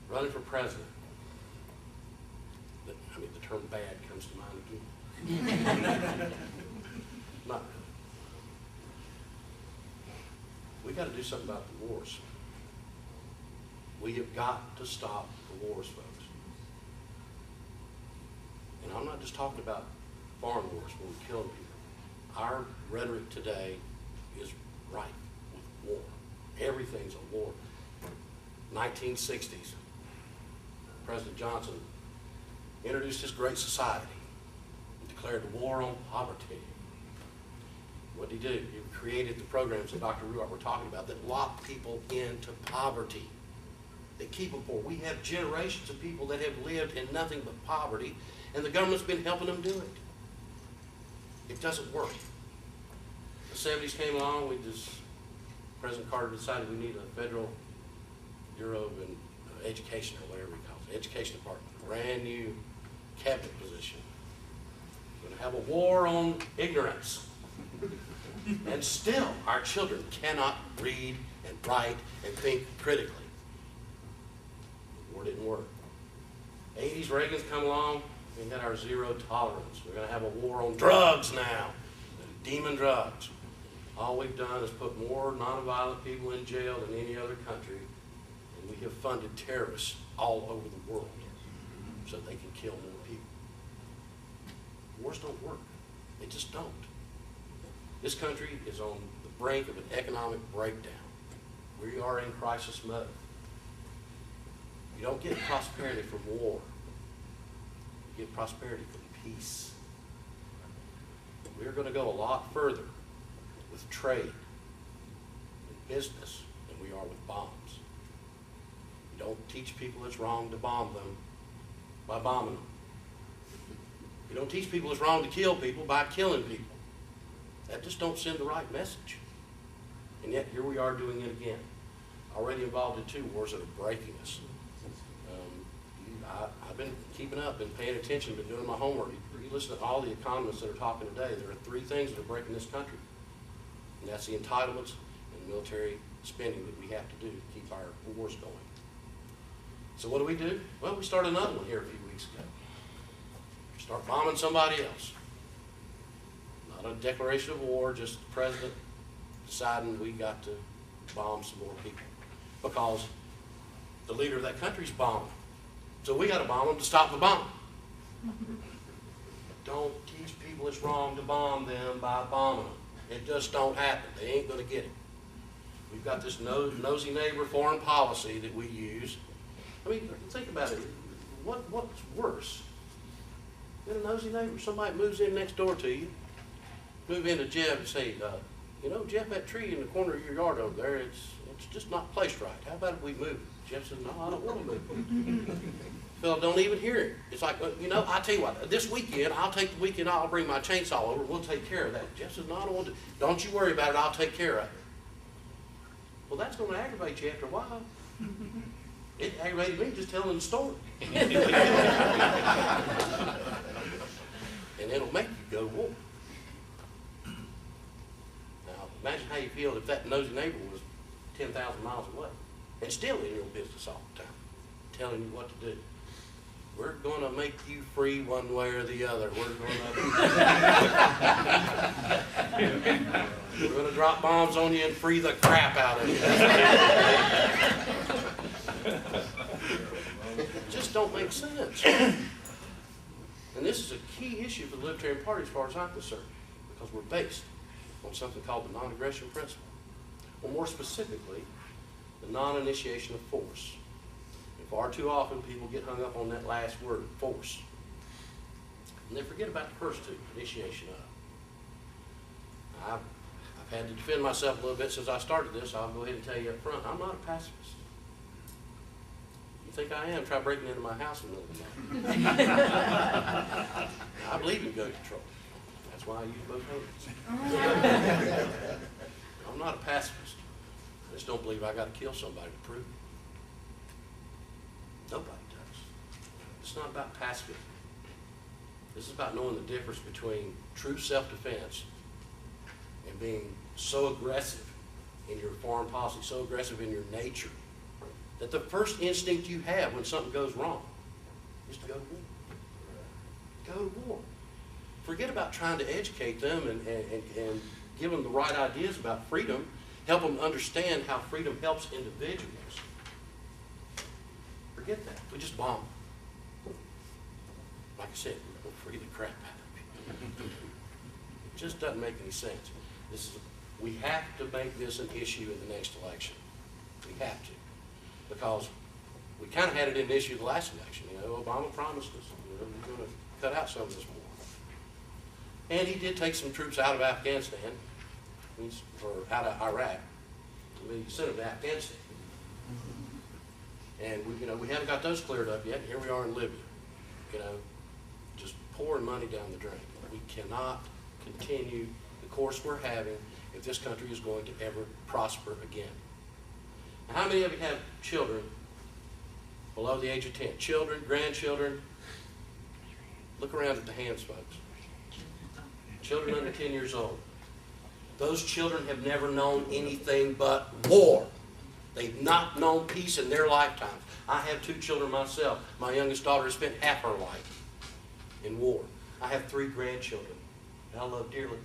running for president. I mean, the term bad comes to mind again. Not really. We got to do something about the wars. We have got to stop the wars, folks. And I'm not just talking about foreign wars where we're killing people. Our rhetoric today is rife with war. Everything's a war. 1960s, President Johnson introduced his Great Society and declared a war on poverty. What did he do? He created the programs that Dr. Ruart were talking about that lock people into poverty. They keep them poor. We have generations of people that have lived in nothing but poverty, and the government's been helping them do it. It doesn't work. The 70s came along, President Carter decided we need a federal Bureau of Education, or whatever he calls it, Education Department, a brand new cabinet position. We're going to have a war on ignorance. And still, our children cannot read and write and think critically. The war didn't work. 80s, Reagan's come along, we had our zero tolerance. We're going to have a war on drugs now, demon drugs. All we've done is put more nonviolent people in jail than any other country, and we have funded terrorists all over the world so they can kill more people. Wars don't work. They just don't. This country is on the brink of an economic breakdown. We are in crisis mode. You don't get prosperity from war. You get prosperity from peace. We're going to go a lot further with trade and business than we are with bombs. You don't teach people it's wrong to bomb them by bombing them. You don't teach people it's wrong to kill people by killing people. That just don't send the right message. And yet here we are doing it again. Already involved in 2 wars that are breaking us. I've been keeping up, been paying attention, been doing my homework. You listen to all the economists that are talking today. There are 3 things that are breaking this country. And that's the entitlements and the military spending that we have to do to keep our wars going. So what do? Well, we started another one here a few weeks ago. Start bombing somebody else. Not a declaration of war, just the president deciding we got to bomb some more people because the leader of that country's bombing. So we got to bomb them to stop the bomb. Don't teach people it's wrong to bomb them by bombing them. It just don't happen. They ain't going to get it. We've got this nosy neighbor foreign policy that we use. I mean, think about it. What's worse than a nosy neighbor? Somebody moves in next door to you, move into Jeff and say, you know, Jeff, that tree in the corner of your yard over there, it's just not placed right. How about if we move it? Jeff says, no, I don't want to move it. Phil don't even hear it. It's like, you know, I tell you what, this weekend, I'll take the weekend, I'll bring my chainsaw over, we'll take care of that. Jeff says, no, I don't want to. Don't you worry about it, I'll take care of it. Well, that's going to aggravate you after a while. It aggravated me just telling the story. And it'll make you go, whoa. Now, imagine how you feel if that nosy neighbor was 10,000 miles away and still in your business all the time, telling you what to do. We're going to make you free one way or the other. We're going to drop bombs on you and free the crap out of you. It just don't make sense. And this is a key issue for the Libertarian Party as far as I'm concerned, because we're based on something called the non-aggression principle. Or more specifically, the non-initiation of force. And far too often people get hung up on that last word, force. And they forget about the first 2, initiation of. I've had to defend myself a little bit since I started this. I'll go ahead and tell you up front, I'm not a pacifist. You think I am? Try breaking into my house in the middle of the night. I believe in gun control. That's why I use both hands. I'm not a pacifist. I just don't believe I got to kill somebody to prove it. Nobody does. It's not about pacifism. This is about knowing the difference between true self-defense and being so aggressive in your foreign policy, so aggressive in your nature, that the first instinct you have when something goes wrong is to go to war. Go to war. Forget about trying to educate them and give them the right ideas about freedom, help them understand how freedom helps individuals. Forget that. We just bomb. Like I said, we'll free the crap out of people. It just doesn't make any sense. We have to make this an issue in the next election. We have to. Because we kind of had it an issue the last election. You know, Obama promised us, we're going to cut out some of this war. And he did take some troops out of Afghanistan, or out of Iraq. He sent them to Afghanistan. And we haven't got those cleared up yet. Here we are in Libya, just pouring money down the drain. We cannot continue the course we're having if this country is going to ever prosper again. Now, how many of you have children below the age of 10? Children, grandchildren? Look around at the hands, folks. Children under 10 years old. Those children have never known anything but war. They've not known peace in their lifetimes. I have 2 children myself. My youngest daughter has spent half her life in war. I have 3 grandchildren that I love dearly.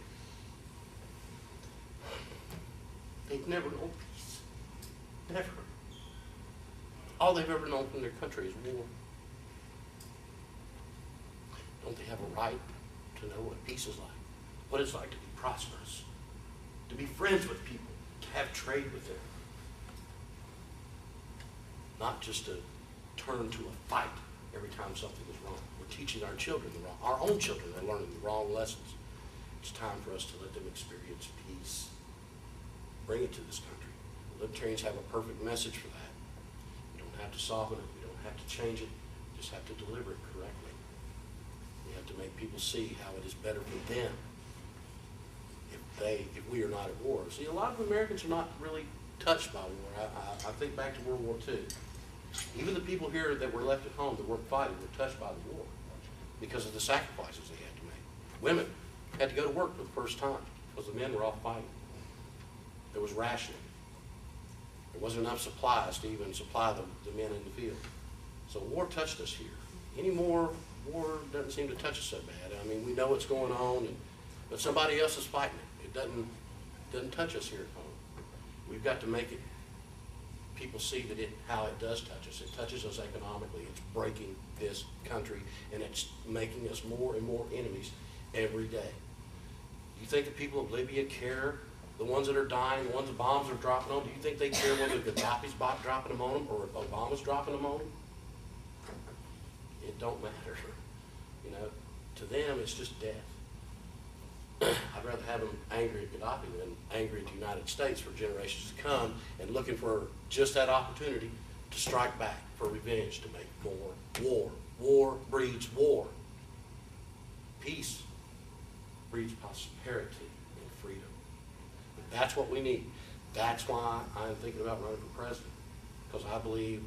They've never known peace. Never. All they've ever known from their country is war. Don't they have a right to know what peace is like? What it's like to be prosperous, to be friends with people, to have trade with them. Not just to turn to a fight every time something is wrong. We're teaching our children our own children are learning the wrong lessons. It's time for us to let them experience peace. Bring it to this country. The Libertarians have a perfect message for that. We don't have to soften it. We don't have to change it. We just have to deliver it correctly. We have to make people see how it is better for them if we are not at war. See, a lot of Americans are not really touched by war. I think back to World War II. Even the people here that were left at home that weren't fighting were touched by the war because of the sacrifices they had to make. Women had to go to work for the first time because the men were off fighting. There was rationing. There wasn't enough supplies to even supply the men in the field. So war touched us here. Anymore, war doesn't seem to touch us so bad. I mean, we know what's going on, but somebody else is fighting it. It doesn't touch us here at home. We've got to make it, people see that how it does touch us. It touches us economically. It's breaking this country, and it's making us more and more enemies every day. Do you think the people of Libya care? The ones that are dying, the ones the bombs are dropping on, do you think they care whether Gaddafi's dropping them on them or Obama's dropping them on them? It don't matter. To them, it's just death. I'd rather have them angry at Gaddafi than angry at the United States for generations to come and looking for just that opportunity to strike back, for revenge, to make more war. War breeds war. Peace breeds prosperity and freedom. That's what we need. That's why I'm thinking about running for president, because I believe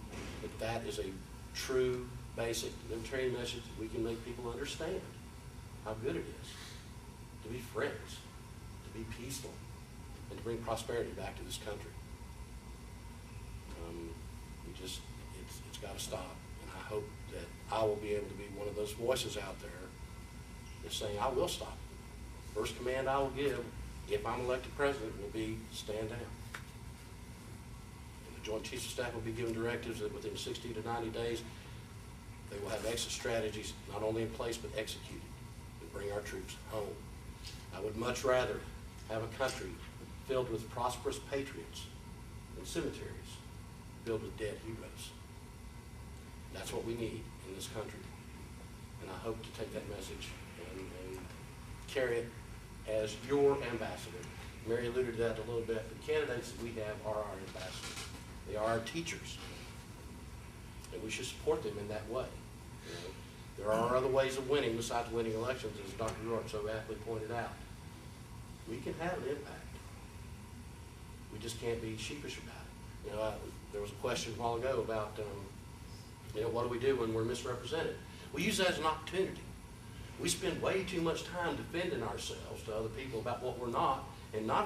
that is a true, basic libertarian message that we can make people understand how good it is to be friends, to be peaceful, and to bring prosperity back to this country. It's got to stop, and I hope that I will be able to be one of those voices out there that's saying, I will stop. First command I will give, if I'm elected president, will be stand down. And the Joint Chiefs of Staff will be given directives that within 60 to 90 days, they will have exit strategies not only in place but executed and bring our troops home. I would much rather have a country filled with prosperous patriots than cemeteries filled with dead heroes. That's what we need in this country. And I hope to take that message and carry it as your ambassador. Mary alluded to that a little bit. The candidates that we have are our ambassadors. They are our teachers. And we should support them in that way. There are other ways of winning besides winning elections, as Dr. Ruark so aptly pointed out. We can have an impact. We just can't be sheepish about it. There was a question a while ago about, what do we do when we're misrepresented? We use that as an opportunity. We spend way too much time defending ourselves to other people about what we're not, and not